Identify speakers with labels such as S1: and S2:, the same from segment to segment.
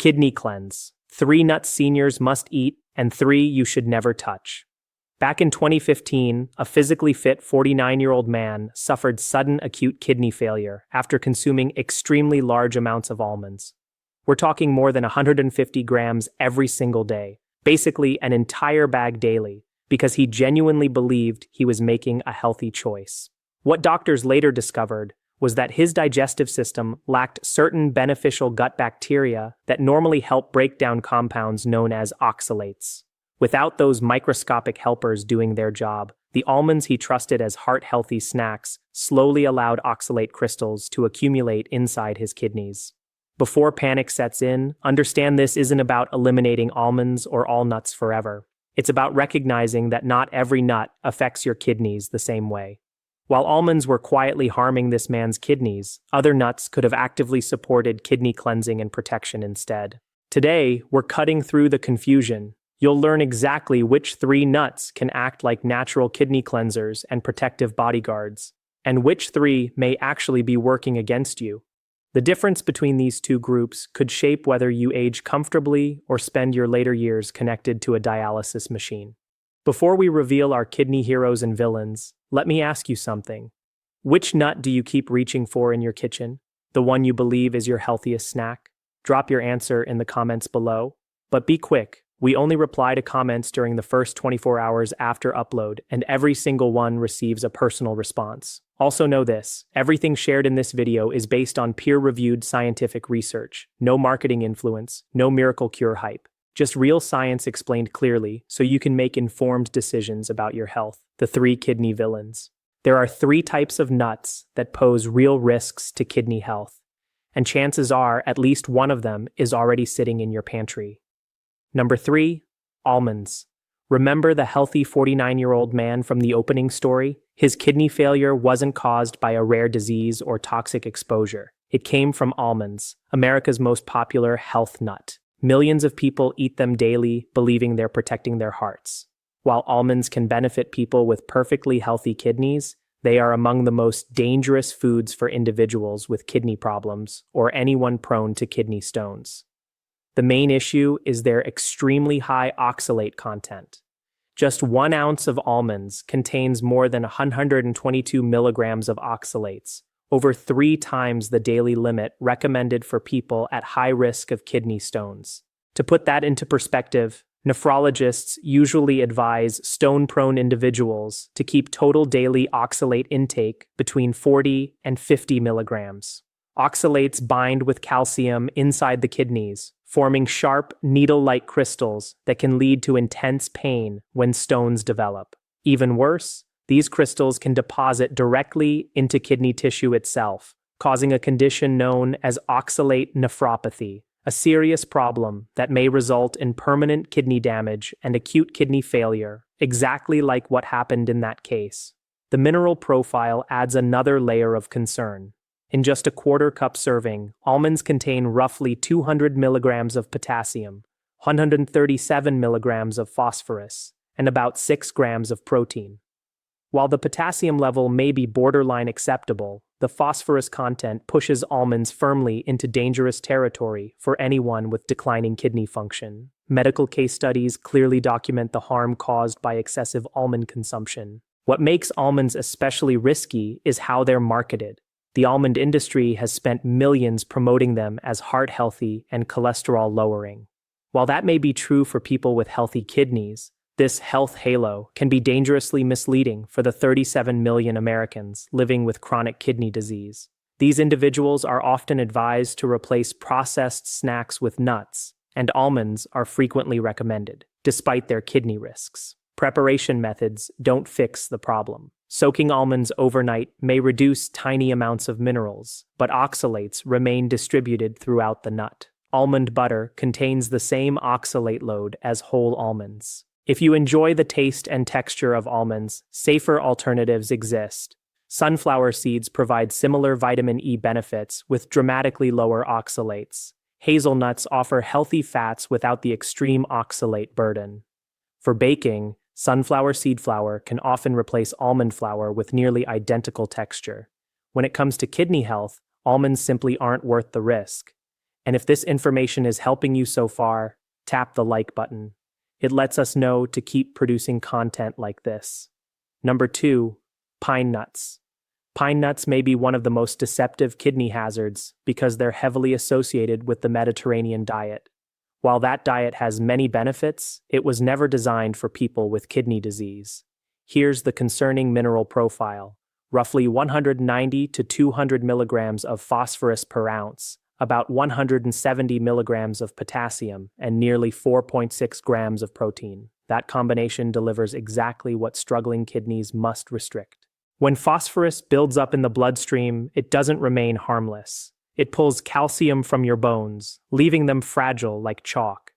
S1: Kidney cleanse. 3 nuts seniors must eat and 3 you should never touch. Back in 2015, a physically fit 49-year-old man suffered sudden acute kidney failure after consuming extremely large amounts of almonds. We're talking more than 150 grams every single day, basically an entire bag daily, because he genuinely believed he was making a healthy choice. What doctors later discovered was that his digestive system lacked certain beneficial gut bacteria that normally help break down compounds known as oxalates. Without those microscopic helpers doing their job, the almonds he trusted as heart-healthy snacks slowly allowed oxalate crystals to accumulate inside his kidneys. Before panic sets in, understand this isn't about eliminating almonds or all nuts forever. It's about recognizing that not every nut affects your kidneys the same way. While almonds were quietly harming this man's kidneys, other nuts could have actively supported kidney cleansing and protection instead. Today, we're cutting through the confusion. You'll learn exactly which 3 nuts can act like natural kidney cleansers and protective bodyguards, and which 3 may actually be working against you. The difference between these 2 groups could shape whether you age comfortably or spend your later years connected to a dialysis machine. Before we reveal our kidney heroes and villains, let me ask you something. Which nut do you keep reaching for in your kitchen? The one you believe is your healthiest snack? Drop your answer in the comments below. But be quick. We only reply to comments during the first 24 hours after upload, and every single one receives a personal response. Also know this, everything shared in this video is based on peer-reviewed scientific research, no marketing influence, no miracle cure hype. Just real science explained clearly so you can make informed decisions about your health. The 3 kidney villains. There are 3 types of nuts that pose real risks to kidney health, and chances are at least one of them is already sitting in your pantry. Number 3, almonds. Remember the healthy 49-year-old man from the opening story? His kidney failure wasn't caused by a rare disease or toxic exposure. It came from almonds, America's most popular health nut. Millions of people eat them daily, believing they're protecting their hearts. While almonds can benefit people with perfectly healthy kidneys, they are among the most dangerous foods for individuals with kidney problems or anyone prone to kidney stones. The main issue is their extremely high oxalate content. Just 1 ounce of almonds contains more than 122 milligrams of oxalates, over 3 times the daily limit recommended for people at high risk of kidney stones. To put that into perspective, nephrologists usually advise stone-prone individuals to keep total daily oxalate intake between 40 and 50 milligrams. Oxalates bind with calcium inside the kidneys, forming sharp, needle-like crystals that can lead to intense pain when stones develop. Even worse, these crystals can deposit directly into kidney tissue itself, causing a condition known as oxalate nephropathy, a serious problem that may result in permanent kidney damage and acute kidney failure, exactly like what happened in that case. The mineral profile adds another layer of concern. In just a quarter-cup serving, almonds contain roughly 200 milligrams of potassium, 137 milligrams of phosphorus, and about 6 grams of protein. While the potassium level may be borderline acceptable, the phosphorus content pushes almonds firmly into dangerous territory for anyone with declining kidney function. Medical case studies clearly document the harm caused by excessive almond consumption. What makes almonds especially risky is how they're marketed. The almond industry has spent millions promoting them as heart-healthy and cholesterol-lowering. While that may be true for people with healthy kidneys, this health halo can be dangerously misleading for the 37 million Americans living with chronic kidney disease. These individuals are often advised to replace processed snacks with nuts, and almonds are frequently recommended, despite their kidney risks. Preparation methods don't fix the problem. Soaking almonds overnight may reduce tiny amounts of minerals, but oxalates remain distributed throughout the nut. Almond butter contains the same oxalate load as whole almonds. If you enjoy the taste and texture of almonds, safer alternatives exist. Sunflower seeds provide similar vitamin E benefits with dramatically lower oxalates. Hazelnuts offer healthy fats without the extreme oxalate burden. For baking, sunflower seed flour can often replace almond flour with nearly identical texture. When it comes to kidney health, almonds simply aren't worth the risk. And if this information is helping you so far, tap the like button. It lets us know to keep producing content like this. Number 2, pine nuts. Pine nuts may be one of the most deceptive kidney hazards because they're heavily associated with the Mediterranean diet. While that diet has many benefits, it was never designed for people with kidney disease. Here's the concerning mineral profile. Roughly 190 to 200 milligrams of phosphorus per ounce, about 170 milligrams of potassium, and nearly 4.6 grams of protein. That combination delivers exactly what struggling kidneys must restrict. When phosphorus builds up in the bloodstream, it doesn't remain harmless. It pulls calcium from your bones, leaving them fragile like chalk.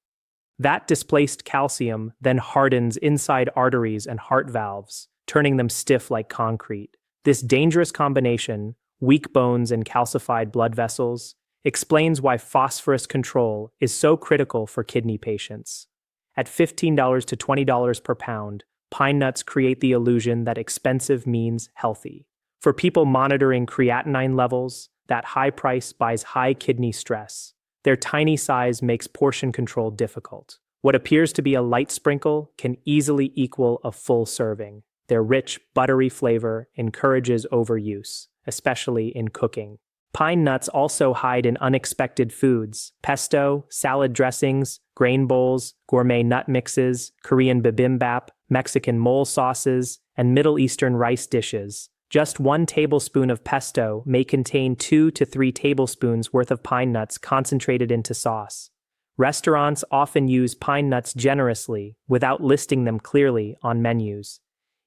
S1: That displaced calcium then hardens inside arteries and heart valves, turning them stiff like concrete. This dangerous combination, weak bones and calcified blood vessels, explains why phosphorus control is so critical for kidney patients. At $15 to $20 per pound, pine nuts create the illusion that expensive means healthy. For people monitoring creatinine levels, that high price buys high kidney stress. Their tiny size makes portion control difficult. What appears to be a light sprinkle can easily equal a full serving. Their rich, buttery flavor encourages overuse, especially in cooking. Pine nuts also hide in unexpected foods: pesto, salad dressings, grain bowls, gourmet nut mixes, Korean bibimbap, Mexican mole sauces, and Middle Eastern rice dishes. Just 1 tablespoon of pesto may contain 2 to 3 tablespoons worth of pine nuts concentrated into sauce. Restaurants often use pine nuts generously without listing them clearly on menus.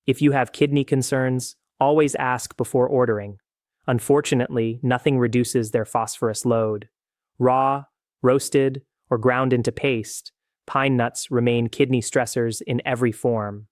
S1: If you have kidney concerns, always ask before ordering. Unfortunately, nothing reduces their phosphorus load. Raw, roasted, or ground into paste, pine nuts remain kidney stressors in every form.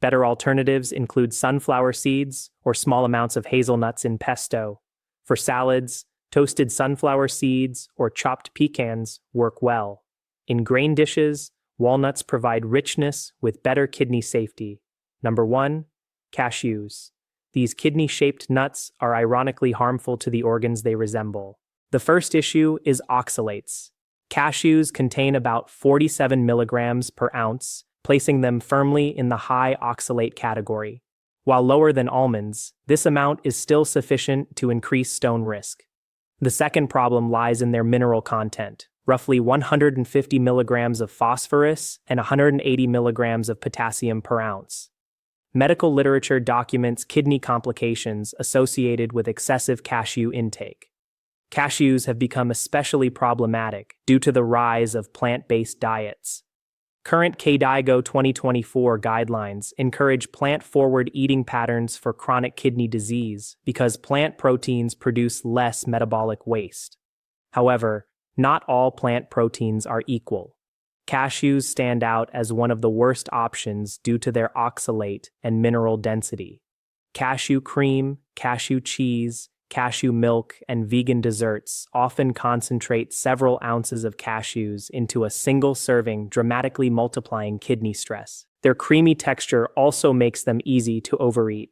S1: Better alternatives include sunflower seeds or small amounts of hazelnuts in pesto. For salads, toasted sunflower seeds or chopped pecans work well. In grain dishes, walnuts provide richness with better kidney safety. Number 1, cashews. These kidney-shaped nuts are ironically harmful to the organs they resemble. The first issue is oxalates. Cashews contain about 47 milligrams per ounce, placing them firmly in the high oxalate category. While lower than almonds, this amount is still sufficient to increase stone risk. The second problem lies in their mineral content, roughly 150 milligrams of phosphorus and 180 milligrams of potassium per ounce. Medical literature documents kidney complications associated with excessive cashew intake. Cashews have become especially problematic due to the rise of plant-based diets. Current KDIGO 2024 guidelines encourage plant-forward eating patterns for chronic kidney disease because plant proteins produce less metabolic waste. However, not all plant proteins are equal. Cashews stand out as one of the worst options due to their oxalate and mineral density. Cashew cream, cashew cheese, cashew milk, and vegan desserts often concentrate several ounces of cashews into a single serving, dramatically multiplying kidney stress. Their creamy texture also makes them easy to overeat.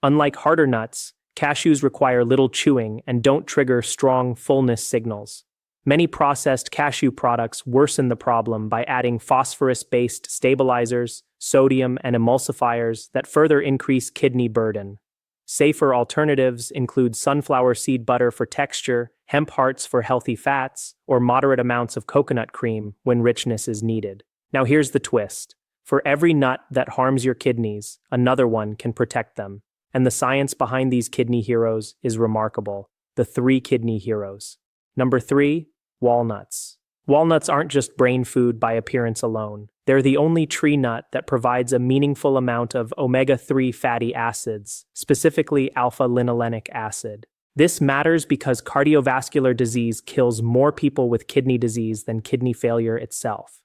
S1: Unlike harder nuts, cashews require little chewing and don't trigger strong fullness signals. Many processed cashew products worsen the problem by adding phosphorus-based stabilizers, sodium, and emulsifiers that further increase kidney burden. Safer alternatives include sunflower seed butter for texture, hemp hearts for healthy fats, or moderate amounts of coconut cream when richness is needed. Now here's the twist. For every nut that harms your kidneys, another one can protect them. And the science behind these kidney heroes is remarkable. The 3 kidney heroes. Number 3, walnuts. Walnuts aren't just brain food by appearance alone. They're the only tree nut that provides a meaningful amount of omega-3 fatty acids, specifically alpha-linolenic acid. This matters because cardiovascular disease kills more people with kidney disease than kidney failure itself.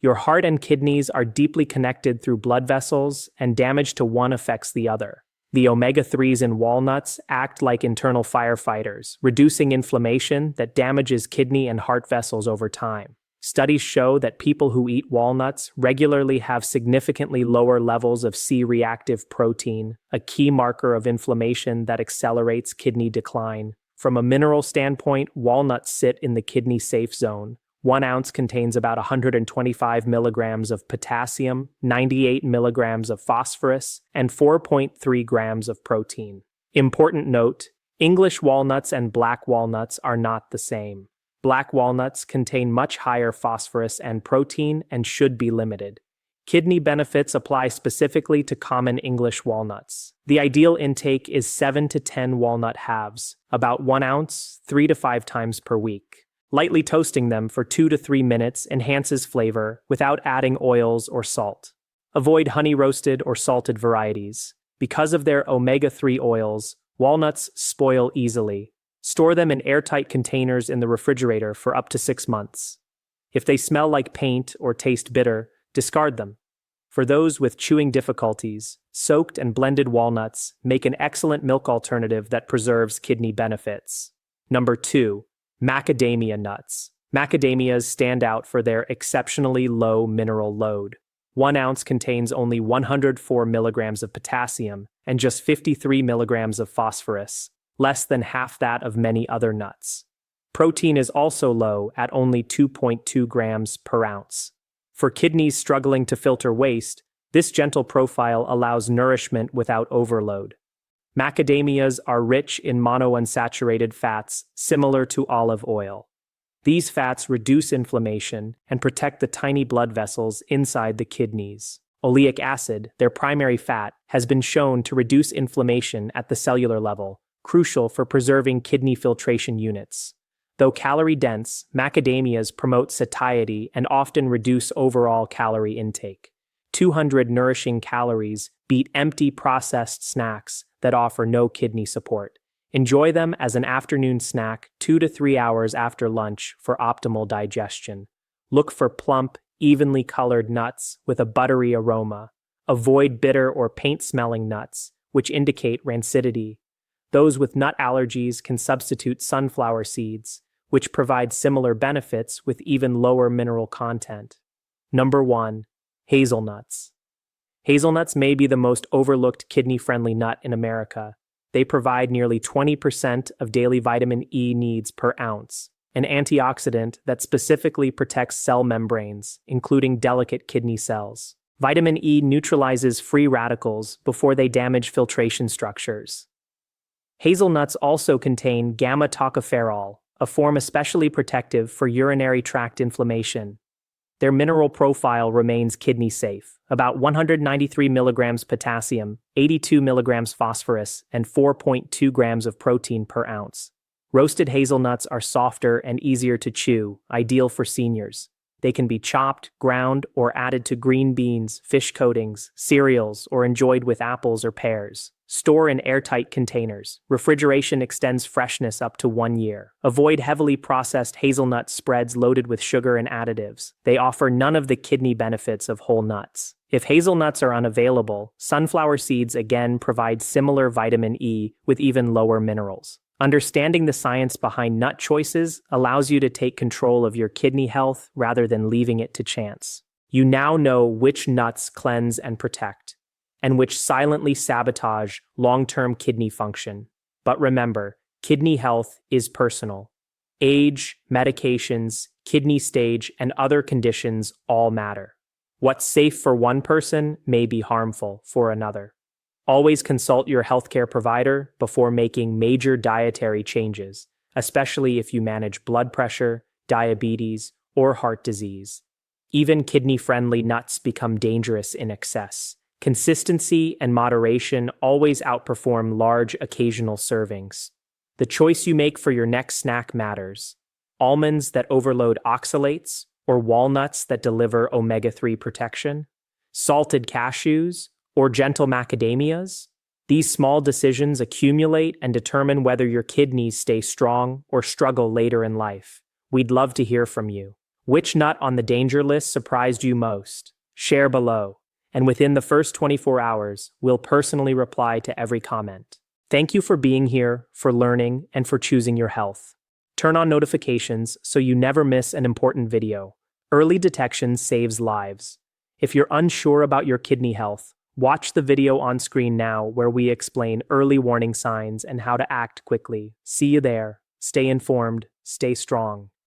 S1: Your heart and kidneys are deeply connected through blood vessels, and damage to one affects the other. The omega-3s in walnuts act like internal firefighters, reducing inflammation that damages kidney and heart vessels over time. Studies show that people who eat walnuts regularly have significantly lower levels of C-reactive protein, a key marker of inflammation that accelerates kidney decline. From a mineral standpoint, walnuts sit in the kidney safe zone. 1 ounce contains about 125 milligrams of potassium, 98 milligrams of phosphorus, and 4.3 grams of protein. Important note, English walnuts and black walnuts are not the same. Black walnuts contain much higher phosphorus and protein and should be limited. Kidney benefits apply specifically to common English walnuts. The ideal intake is 7 to 10 walnut halves, about 1 ounce, 3 to 5 times per week. Lightly toasting them for 2 to 3 minutes enhances flavor without adding oils or salt. Avoid honey-roasted or salted varieties. Because of their omega-3 oils, walnuts spoil easily. Store them in airtight containers in the refrigerator for up to 6 months. If they smell like paint or taste bitter, discard them. For those with chewing difficulties, soaked and blended walnuts make an excellent milk alternative that preserves kidney benefits. Number 2. Macadamia nuts. Macadamias stand out for their exceptionally low mineral load. 1 ounce contains only 104 milligrams of potassium and just 53 milligrams of phosphorus, less than half that of many other nuts. Protein is also low at only 2.2 grams per ounce. For kidneys struggling to filter waste, this gentle profile allows nourishment without overload. Macadamias are rich in monounsaturated fats similar to olive oil. These fats reduce inflammation and protect the tiny blood vessels inside the kidneys. Oleic acid, their primary fat, has been shown to reduce inflammation at the cellular level, crucial for preserving kidney filtration units. Though calorie-dense, macadamias promote satiety and often reduce overall calorie intake. 200 nourishing calories beat empty processed snacks that offer no kidney support. Enjoy them as an afternoon snack 2 to 3 hours after lunch for optimal digestion. Look for plump, evenly colored nuts with a buttery aroma. Avoid bitter or paint-smelling nuts, which indicate rancidity. Those with nut allergies can substitute sunflower seeds, which provide similar benefits with even lower mineral content. Number 1. Hazelnuts. Hazelnuts may be the most overlooked kidney-friendly nut in America. They provide nearly 20% of daily vitamin E needs per ounce, an antioxidant that specifically protects cell membranes, including delicate kidney cells. Vitamin E neutralizes free radicals before they damage filtration structures. Hazelnuts also contain gamma-tocopherol, a form especially protective for urinary tract inflammation. Their mineral profile remains kidney safe, about 193 milligrams potassium, 82 milligrams phosphorus, and 4.2 grams of protein per ounce. Roasted hazelnuts are softer and easier to chew, ideal for seniors. They can be chopped, ground, or added to green beans, fish coatings, cereals, or enjoyed with apples or pears. Store in airtight containers. Refrigeration extends freshness up to 1 year. Avoid heavily processed hazelnut spreads loaded with sugar and additives. They offer none of the kidney benefits of whole nuts. If hazelnuts are unavailable, sunflower seeds again provide similar vitamin E with even lower minerals. Understanding the science behind nut choices allows you to take control of your kidney health rather than leaving it to chance. You now know which nuts cleanse and protect, and which silently sabotage long-term kidney function. But remember, kidney health is personal. Age, medications, kidney stage, and other conditions all matter. What's safe for one person may be harmful for another. Always consult your healthcare provider before making major dietary changes, especially if you manage blood pressure, diabetes, or heart disease. Even kidney-friendly nuts become dangerous in excess. Consistency and moderation always outperform large occasional servings. The choice you make for your next snack matters. Almonds that overload oxalates, or walnuts that deliver omega-3 protection? Salted cashews, or gentle macadamias? These small decisions accumulate and determine whether your kidneys stay strong or struggle later in life. We'd love to hear from you. Which nut on the danger list surprised you most? Share below. And within the first 24 hours, we'll personally reply to every comment. Thank you for being here, for learning, and for choosing your health. Turn on notifications so you never miss an important video. Early detection saves lives. If you're unsure about your kidney health, Watch the video on screen now where we explain early warning signs and how to act quickly. See you there. Stay informed, stay strong.